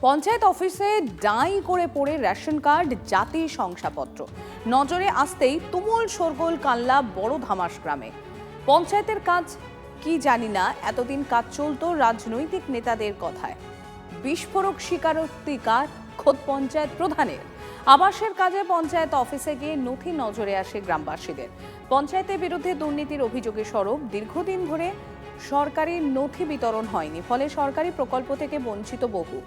পঞ্চায়েত অফিসে ডাই করে পড়ে রেশন কার্ড, জাতি শংসাপত্র নজরে আসতেই তুমুল শোরগোল কানলা বড় ধামাস গ্রামে। পঞ্চায়েতের কাজ কি জানি না, এতদিন কাজ চলতো রাজনৈতিক নেতাদের কথায়। বিস্ফোরক স্বীকারোক্তিকার খোদ পঞ্চায়েত প্রধানের। আবাসের কাজে পঞ্চায়েত অফিসে গিয়ে নথি নজরে আসে গ্রামবাসীদের। পঞ্চায়েতের বিরুদ্ধে দুর্নীতির অভিযোগে সরব। দীর্ঘদিন ধরে সরকারি নথি বিতরণ হয়নি, ফলে সরকারি প্রকল্প থেকে বঞ্চিত বহু।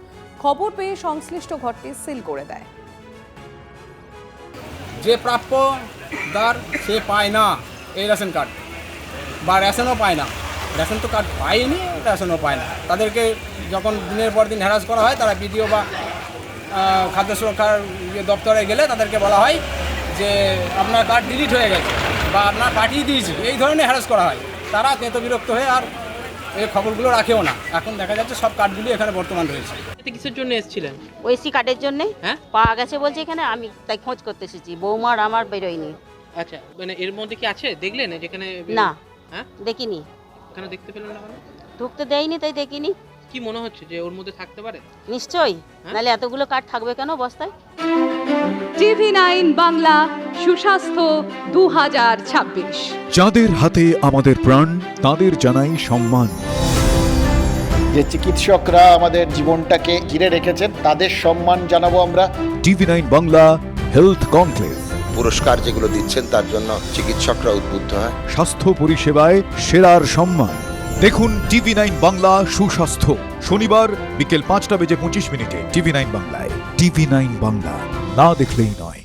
খবর পেয়ে সংশ্লিষ্ট ঘরটি সিল করে দেয়। যে প্রাপ্যদার সে পায় না এই রেশন কার্ড, বা রেশনও পায় না। রেশন তো কার্ড পায়নি, রেশনও পায় না। তাদেরকে যখন দিনের পর দিন হ্যারাস করা হয়, তারা বিডিও বা খাদ্য সুরক্ষার দপ্তরে গেলে তাদেরকে বলা হয় যে আপনার কার্ড ডিলিট হয়ে গেছে বা আপনার পাঠিয়ে দিয়েছি, এই ধরনের হ্যারাস করা হয়। তারা তেত বিরক্ত হয়ে আর এই খবরগুলো রাখেও না। এখন দেখা যাচ্ছে সব কার্ডগুলি এখানে বর্তমান রয়েছে। এতে কিসের জন্য এসেছিলেন? ওইসি কার্ডের জন্য। হ্যাঁ, পাওয়া গেছে বলছে এখানে, আমি তাই খোঁজ করতে এসেছি। বৌমার আমার বেরোয়নি। আচ্ছা, মানে এর মধ্যে কি আছে দেখলেন যেখানে? না, হ্যাঁ, দেখিনি। এখানে দেখতে পেলেন না কেন? ঢুকতে দেয়নি তাই দেখিনি। কি মনে হচ্ছে যে ওর মধ্যে থাকতে পারে? নিশ্চয়ই, নাহলে এতগুলো কার্ড থাকবে কেন বস্তায়? TV9 বাংলা সুস্বাস্থ্য 2026। যাদের হাতে আমাদের প্রাণ, তাদের জানাই সম্মান। যে চিকিৎসকরা আমাদের জীবনটাকে ঘিরে রেখেছেন, তাদের সম্মান জানাবো আমরা। TV9 Bangla health conclave. পুরস্কার যেগুলো দিচ্ছেন তার জন্য চিকিৎসকরা উদ্বুদ্ধ হয়। স্বাস্থ্য পরিষেবায় সেরার সম্মান। দেখুন TV9 বাংলা সুস্বাস্থ্য, শনিবার বিকেল 5:25 TV9 বাংলায়। TV9 বাংলা, না দেখলেই নয়।